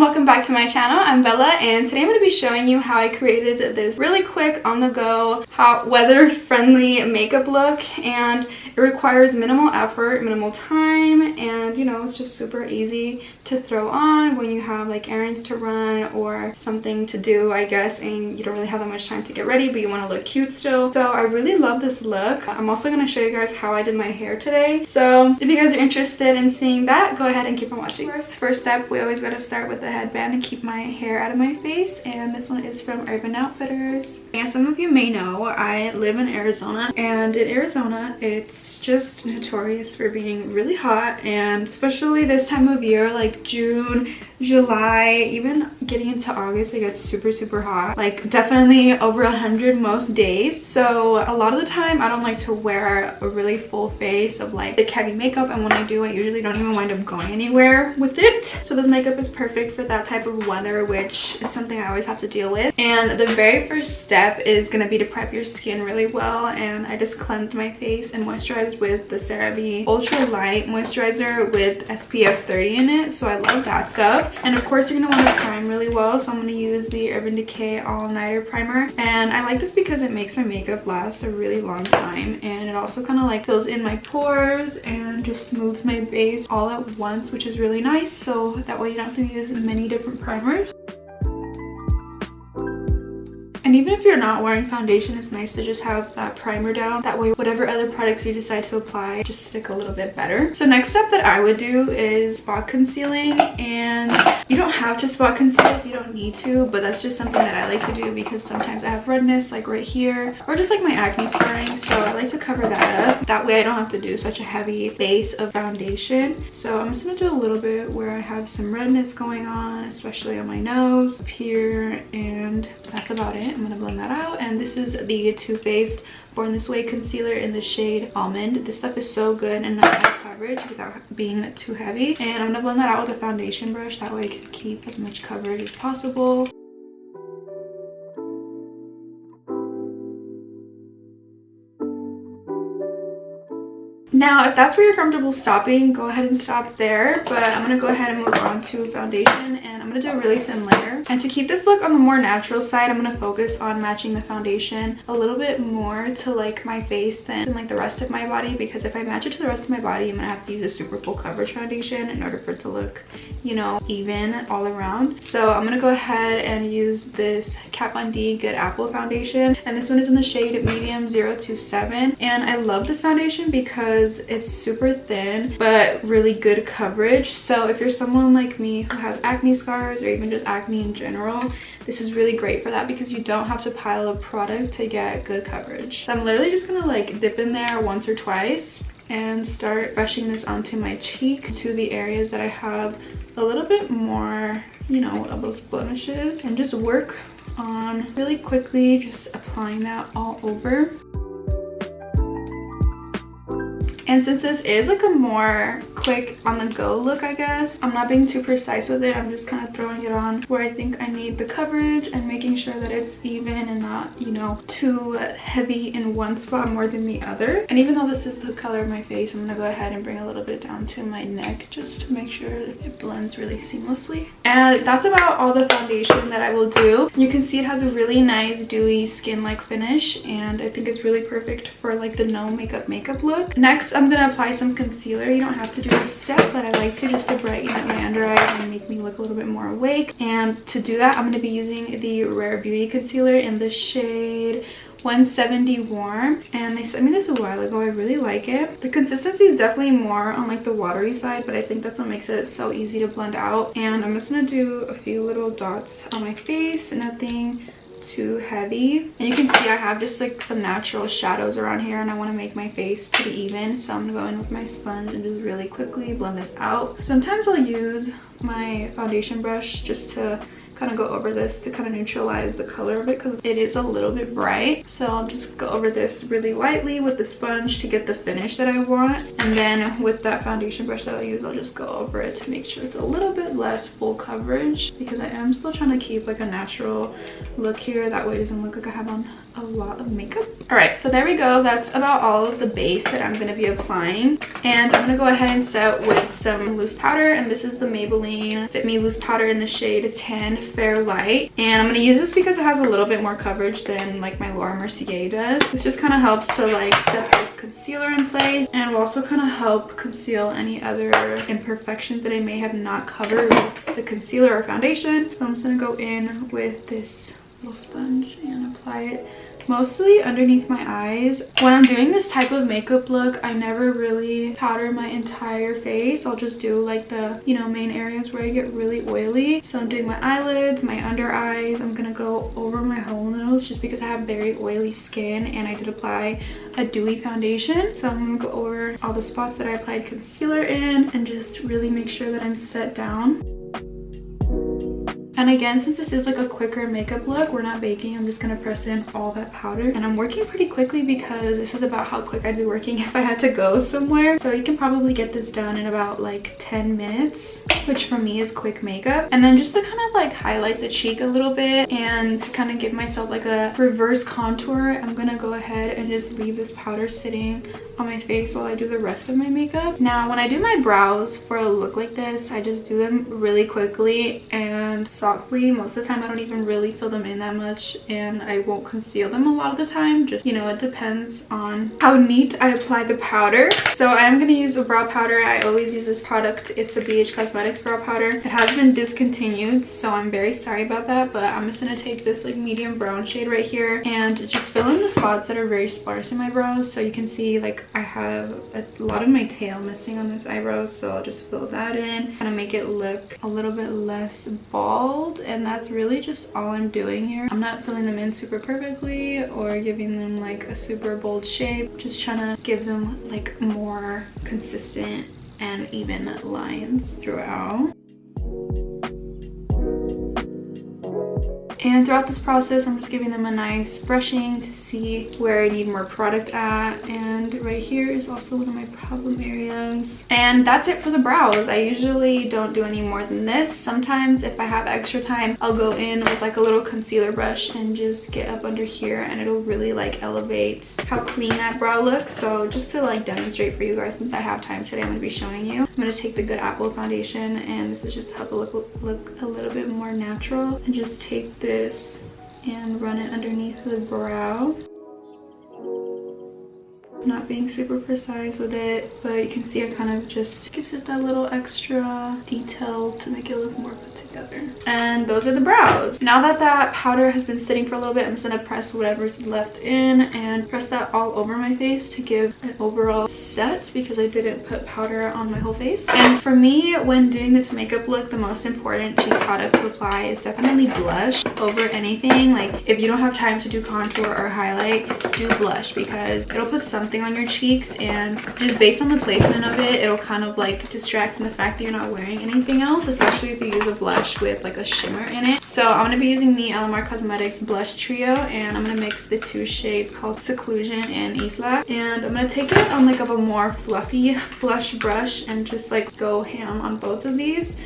welcome back to my channel. I'm Bella, and today I'm going to be showing you how I created this really quick, on-the-go, weather-friendly makeup look. And it requires minimal effort, minimal time, and you know, it's just super easy to throw on when you have like errands to run or something to do, I guess, and you don't really have that much time to get ready, but you want to look cute still. So I really love this look. I'm also going to show you guys how I did my hair today. So if you guys are interested in seeing that, go ahead and keep on watching. First step, we always got to start with a headband and keep my hair out of my face, and this one is from Urban Outfitters. As some of you may know, I live in Arizona, and in Arizona it's just notorious for being really hot, and especially this time of year, like June, July, even getting into August, it gets super hot, like definitely over 100 most days. So a lot of the time I don't like to wear a really full face of like thick heavy makeup, and when I do, I usually don't even wind up going anywhere with it. So this makeup is perfect for that type of weather, which is something I always have to deal with. And the very first step is going to be to prep your skin really well, and I just cleansed my face and moisturized with the CeraVe Ultra Light Moisturizer with SPF 30 in it, so I love that stuff. And of course you're going to want to prime really well, so I'm going to use the Urban Decay All Nighter Primer, and I like this because it makes my makeup last a really long time, and it also kind of like fills in my pores and just smooths my base all at once, which is really nice, so that way you don't have to use many different primers. And even if you're not wearing foundation, it's nice to just have that primer down. That way, whatever other products you decide to apply just stick a little bit better. So next step that I would do is spot concealing, and you don't have to spot conceal if you don't need to, but that's just something that I like to do because sometimes I have redness like right here, or just like my acne scarring, so I like to cover that up. That way I don't have to do such a heavy base of foundation. So I'm just gonna do a little bit where I have some redness going on, especially on my nose, up here, and that's about it. I'm gonna blend that out, and this is the Too Faced Born This Way concealer in the shade Almond. This stuff is so good and not enough coverage without being too heavy. And I'm gonna blend that out with a foundation brush, that way I can keep as much coverage as possible. Now, if that's where you're comfortable stopping, go ahead and stop there, but I'm going to go ahead and move on to foundation, and I'm going to do a really thin layer. And to keep this look on the more natural side, I'm going to focus on matching the foundation a little bit more to like my face than like the rest of my body, because if I match it to the rest of my body, I'm going to have to use a super full coverage foundation in order for it to look, you know, even all around. So I'm going to go ahead and use this Kat Von D Good Apple foundation, and this one is in the shade Medium 027, and I love this foundation because it's super thin but really good coverage. So if you're someone like me who has acne scars or even just acne in general, this is really great for that because you don't have to pile up product to get good coverage. So I'm literally just gonna like dip in there once or twice and start brushing this onto my cheek, to the areas that I have a little bit more, you know, of those blemishes, and just work on really quickly just applying that all over. And since this is like a more quick on the go look, I guess, I'm not being too precise with it. I'm just kind of throwing it on where I think I need the coverage and making sure that it's even and not, you know, too heavy in one spot more than the other. And even though this is the color of my face, I'm gonna go ahead and bring a little bit down to my neck just to make sure it blends really seamlessly. And that's about all the foundation that I will do. You can see it has a really nice dewy skin-like finish, and I think it's really perfect for like the no makeup look. Next, I'm gonna apply some concealer. You don't have to do this step, but I like to, just to brighten up my under eyes and make me look a little bit more awake. And to do that, I'm gonna be using the Rare Beauty concealer in the shade 170 Warm, and they sent me this a while ago. I really like it. The consistency is definitely more on like the watery side, but I think that's what makes it so easy to blend out. And I'm just gonna do a few little dots on my face, nothing too heavy. And you can see I have just like some natural shadows around here, and I want to make my face pretty even, so I'm gonna go in with my sponge and just really quickly blend this out. Sometimes I'll use my foundation brush just to kind of go over this to kind of neutralize the color of it because it is a little bit bright. So I'll just go over this really lightly with the sponge to get the finish that I want, and then with that foundation brush that I'll use, I'll just go over it to make sure it's a little bit less full coverage, because I am still trying to keep like a natural look here. That way it doesn't look like I have on a lot of makeup. All right, so there we go. That's about all of the base that I'm gonna be applying. And I'm gonna go ahead and set with some loose powder, and this is the Maybelline Fit Me loose powder in the shade Tan Fair Light. And I'm gonna use this because it has a little bit more coverage than like my Laura Mercier does. This just kind of helps to like set the concealer in place, and will also kind of help conceal any other imperfections that I may have not covered with the concealer or foundation. So I'm just gonna go in with this little sponge and apply it mostly underneath my eyes. When I'm doing this type of makeup look, I never really powder my entire face. I'll just do like the, you know, main areas where I get really oily. So I'm doing my eyelids, my under eyes. I'm gonna go over my whole nose just because I have very oily skin and I did apply a dewy foundation. So I'm gonna go over all the spots that I applied concealer in and just really make sure that I'm set down. And again, since this is like a quicker makeup look, we're not baking, I'm just gonna press in all that powder. And I'm working pretty quickly because this is about how quick I'd be working if I had to go somewhere. So you can probably get this done in about like 10 minutes, which for me is quick makeup. And then just to kind of like highlight the cheek a little bit and to kind of give myself like a reverse contour, I'm gonna go ahead and just leave this powder sitting on my face while I do the rest of my makeup. Now, when I do my brows for a look like this, I just do them really quickly and softly. Most of the time I don't even really fill them in that much, and I won't conceal them a lot of the time. Just, you know, it depends on how neat I apply the powder. So I am going to use a brow powder. I always use this product. It's a BH Cosmetics brow powder. It has been discontinued, so I'm very sorry about that, but I'm just going to take this like medium brown shade right here and just fill in the spots that are very sparse in my brows. So you can see like I have a lot of my tail missing on this eyebrow, so I'll just fill that in, kind of make it look a little bit less bald. And that's really just all I'm doing here. I'm not filling them in super perfectly or giving them like a super bold shape, just trying to give them like more consistent and even lines throughout. And throughout this process, I'm just giving them a nice brushing to see where I need more product at. And right here is also one of my problem areas. And that's it for the brows. I usually don't do any more than this. Sometimes if I have extra time, I'll go in with like a little concealer brush and just get up under here, and it'll really like elevate how clean that brow looks. So just to like demonstrate for you guys, since I have time today, I'm gonna be showing you. I'm gonna take the Good Apple foundation, and this is just to help it look a little bit more natural, and just take this and run it underneath the brow. Not being super precise with it, but you can see it kind of just gives it that little extra detail to make it look more put together. And those are the brows. Now that that powder has been sitting for a little bit, I'm just gonna press whatever's left in and press that all over my face to give an overall set, because I didn't put powder on my whole face. And for me, when doing this makeup look, the most important cheek product to apply is definitely blush over anything. Like if you don't have time to do contour or highlight, do blush, because it'll put something on your cheeks, and just based on the placement of it, it'll kind of like distract from the fact that you're not wearing anything else, especially if you use a blush with like a shimmer in it. So I'm going to be using the LMR Cosmetics blush trio, and I'm going to mix the two shades called Seclusion and Isla, and I'm going to take it on like a more fluffy blush brush and just like go ham on both of these.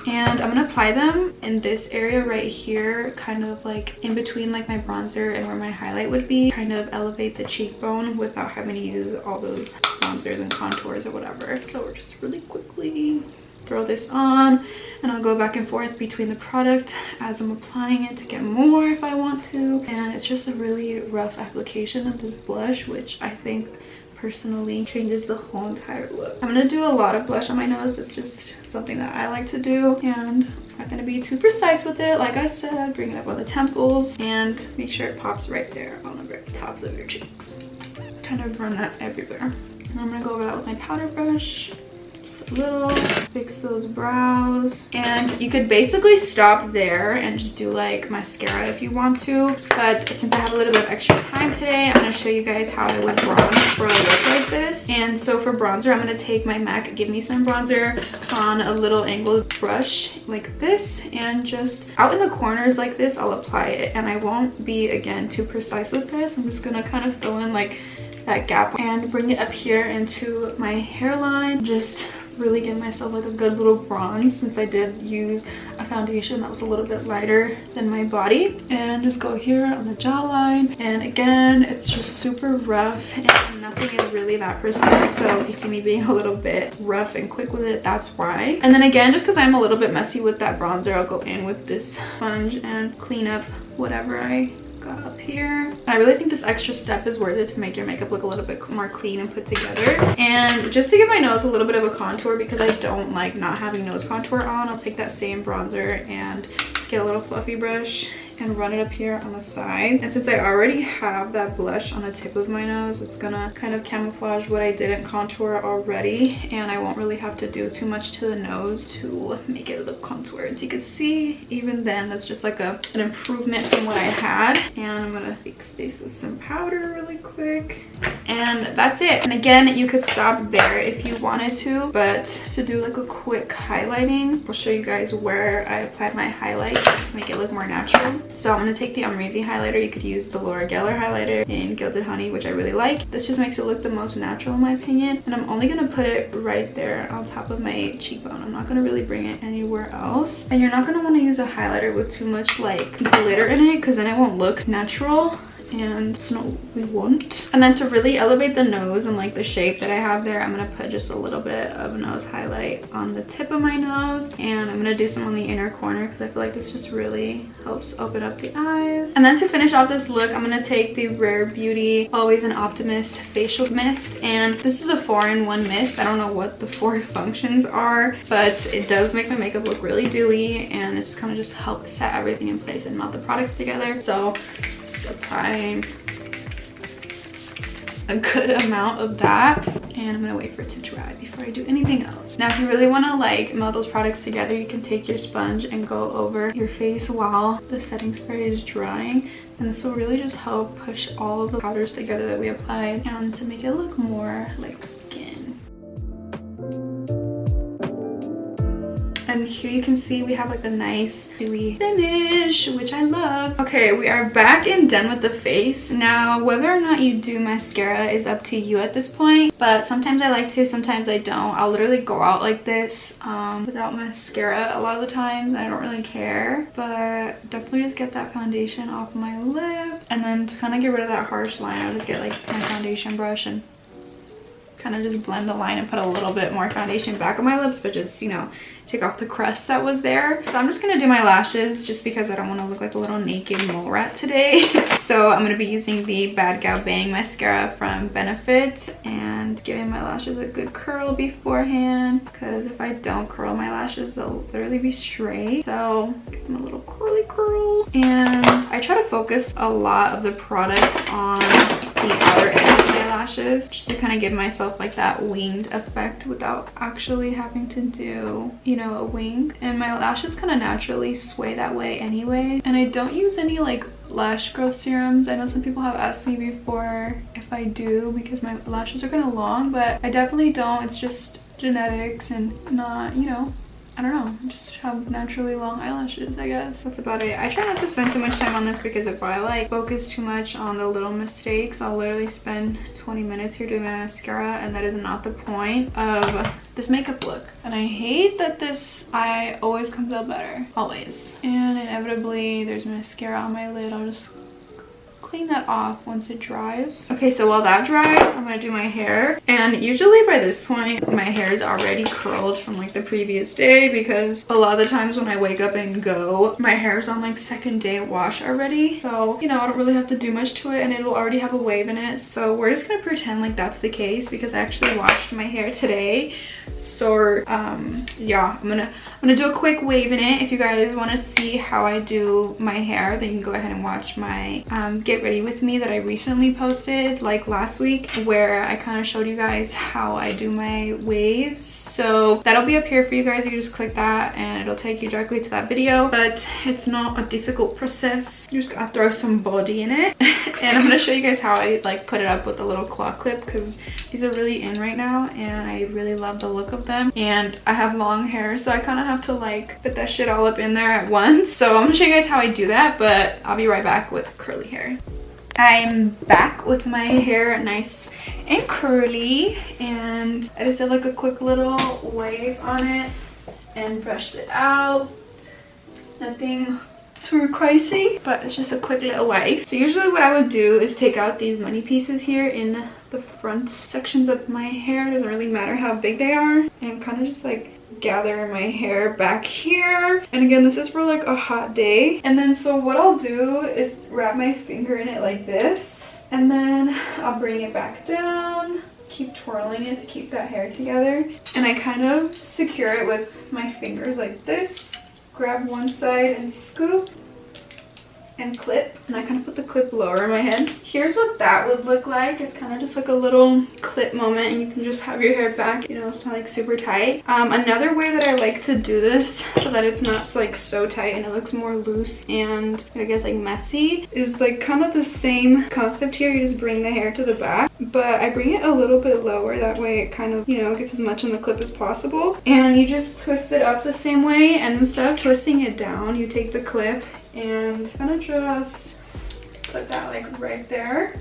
And I'm gonna apply them in this area right here, kind of like in between like my bronzer and where my highlight would be, kind of elevate the cheekbone without having to use all those bronzers and contours or whatever. So we're just really quickly throw this on, and I'll go back and forth between the product as I'm applying it to get more if I want to. And it's just a really rough application of this blush, which I think personally changes the whole entire look. I'm gonna do a lot of blush on my nose. It's just something that I like to do, and I'm not gonna be too precise with it. Like I said, bring it up on the temples and make sure it pops right there on the very tops of your cheeks. Kind of run that everywhere. And I'm gonna go over that with my powder brush. Just a little, fix those brows. And you could basically stop there and just do like mascara if you want to, but since I have a little bit of extra time today, I'm going to show you guys how I would bronze for a look like this. And so for bronzer, I'm going to take my MAC Give Me Some bronzer on a little angled brush like this, and just out in the corners like this I'll apply it. And I won't be, again, too precise with this. I'm just going to kind of fill in like that gap and bring it up here into my hairline. Just really give myself like a good little bronze, since I did use a foundation that was a little bit lighter than my body. And just go here on the jawline, and again, it's just super rough and nothing is really that precise, so if you see me being a little bit rough and quick with it, that's why. And then again, just because I'm a little bit messy with that bronzer, I'll go in with this sponge and clean up whatever I got up here. I really think this extra step is worth it to make your makeup look a little bit more clean and put together. And just to give my nose a little bit of a contour, because I don't like not having nose contour on, I'll take that same bronzer and just get a little fluffy brush and run it up here on the sides. And since I already have that blush on the tip of my nose, it's gonna kind of camouflage what I didn't contour already, and I won't really have to do too much to the nose to make it look contoured. So you can see even then that's just like an improvement from what I had. And I'm gonna fix this with some powder really quick, and that's it. And again, you could stop there if you wanted to, but to do like a quick highlighting, I'll show you guys where I applied my highlight to make it look more natural. So I'm going to take the Amrezy highlighter. You could use the Laura Geller highlighter in Gilded Honey, which I really like. This just makes it look the most natural in my opinion. And I'm only going to put it right there on top of my cheekbone. I'm not going to really bring it anywhere else. And you're not going to want to use a highlighter with too much like glitter in it, because then it won't look natural, and it's not what we want. And then to really elevate the nose and like the shape that I have there, I'm gonna put just a little bit of nose highlight on the tip of my nose, and I'm gonna do some on the inner corner because I feel like this just really helps open up the eyes. And then to finish off this look, I'm gonna take the Rare Beauty Always an Optimist facial mist, and this is a 4-in-1 mist. I don't know what the 4 functions are, but it does make my makeup look really dewy, and it's kind of just help set everything in place and melt the products together. So applying a good amount of that, and I'm gonna wait for it to dry before I do anything else. Now if you really want to like melt those products together, you can take your sponge and go over your face while the setting spray is drying, and this will really just help push all of the powders together that we applied, and to make it look more like skin. And here you can see we have like a nice dewy finish, which I love. Okay, we are back and done with the face. Now, whether or not you do mascara is up to you at this point, but sometimes I like to, sometimes I don't. I'll literally go out like this without mascara a lot of the times. I don't really care, but definitely just get that foundation off my lip. And then to kind of get rid of that harsh line, I'll just get like my foundation brush and kind of just blend the line and put a little bit more foundation back on my lips, but just, you know, take off the crust that was there. So I'm just gonna do my lashes just because I don't want to look like a little naked mole rat today. So I'm gonna be using the Bad Gal Bang mascara from Benefit and giving my lashes a good curl beforehand, because if I don't curl my lashes, they'll literally be straight. So give them a little curly curl, and I try to focus a lot of the product on the outer edge of my lashes just to kind of give myself like that winged effect without actually having to do, you know, a wing. And my lashes kind of naturally sway that way anyway. And I don't use any like lash growth serums. I know some people have asked me before if I do, because my lashes are kind of long, but I definitely don't. It's just genetics and not, you know, I don't know, just have naturally long eyelashes, I guess. That's about it. I try not to spend too much time on this, because if I like focus too much on the little mistakes, I'll literally spend 20 minutes here doing my mascara, and that is not the point of this makeup look. And I hate that this eye always comes out better, always. And inevitably there's mascara on my lid. I'll just clean that off once it dries. Okay, so while that dries, I'm gonna do my hair. And usually by this point, my hair is already curled from like the previous day, because a lot of the times when I wake up and go, my hair is on like second day wash already. So, you know, I don't really have to do much to it, and it'll already have a wave in it. So we're just gonna pretend like that's the case, because I actually washed my hair today. So yeah, I'm gonna do a quick wave in it. If you guys want to see how I do my hair, then you can go ahead and watch my get ready with me that I recently posted like last week, where I kind of showed you guys how I do my waves. So that'll be up here for you guys. You can just click that and it'll take you directly to that video, but it's not a difficult process. You just gotta throw some body in it. And I'm gonna show you guys how I like put it up with a little claw clip, because these are really in right now and I really love the look of them. And I have long hair, so I kind of have to like put that shit all up in there at once. So I'm gonna show you guys how I do that, but I'll be right back with curly hair. I'm back with my hair nice and curly, and I just did like a quick little wave on it and brushed it out. Nothing too crazy, but it's just a quick little wave. So usually what I would do is take out these money pieces here in the front sections of my hair. It doesn't really matter how big they are, and kind of just like gather my hair back here. And again, this is for like a hot day. And then so what I'll do is wrap my finger in it like this, and then I'll bring it back down, keep twirling it to keep that hair together, and I kind of secure it with my fingers like this. Grab one side and scoop and clip, and I kind of put the clip lower in my head. Here's what that would look like. It's kind of just like a little clip moment, and you can just have your hair back, you know, it's not like super tight. Another way that I like to do this so that it's not like so tight and it looks more loose and I guess like messy is like kind of the same concept here. You just bring the hair to the back, but I bring it a little bit lower, that way it kind of, you know, gets as much in the clip as possible, and you just twist it up the same way. And instead of twisting it down, you take the clip and kind of just put that like right there,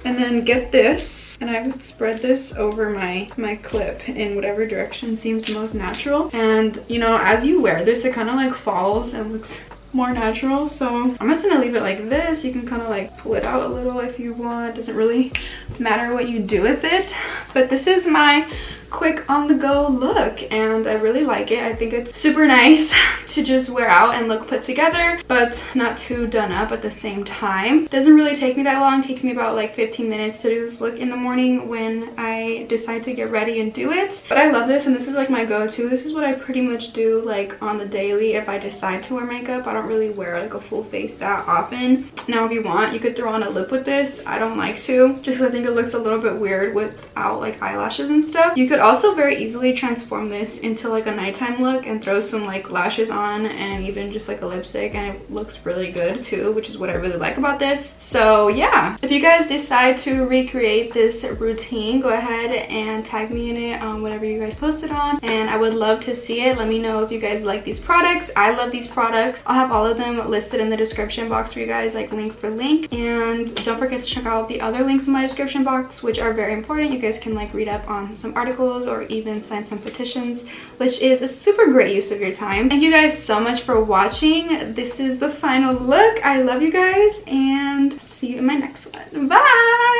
and then get this, and I would spread this over my clip in whatever direction seems most natural. And you know, as you wear this, it kind of like falls and looks more natural. So I'm just gonna leave it like this. You can kind of like pull it out a little if you want. It doesn't really matter what you do with it, but this is my quick on the go look, and I really like it. I think it's super nice to just wear out and look put together, but not too done up at the same time. It doesn't really take me that long. It takes me about like 15 minutes to do this look in the morning when I decide to get ready and do it. But I love this, and this is like my go-to. This is what I pretty much do like on the daily if I decide to wear makeup. I don't really wear like a full face that often. Now if you want, you could throw on a lip with this. I don't like to, just because I think it looks a little bit weird without like eyelashes and stuff. You could also very easily transform this into like a nighttime look and throw some like lashes on and even just like a lipstick, and it looks really good too, which is what I really like about this. So yeah, if you guys decide to recreate this routine, go ahead and tag me in it on whatever you guys posted on, and I would love to see it. Let me know if you guys like these products. I love these products. I'll have all of them listed in the description box for you guys, like link for link, and don't forget to check out the other links in my description box, which are very important. You guys can like read up on some articles or even sign some petitions, which is a super great use of your time. Thank you guys so much for watching. This is the final look. I love you guys, and see you in my next one. Bye!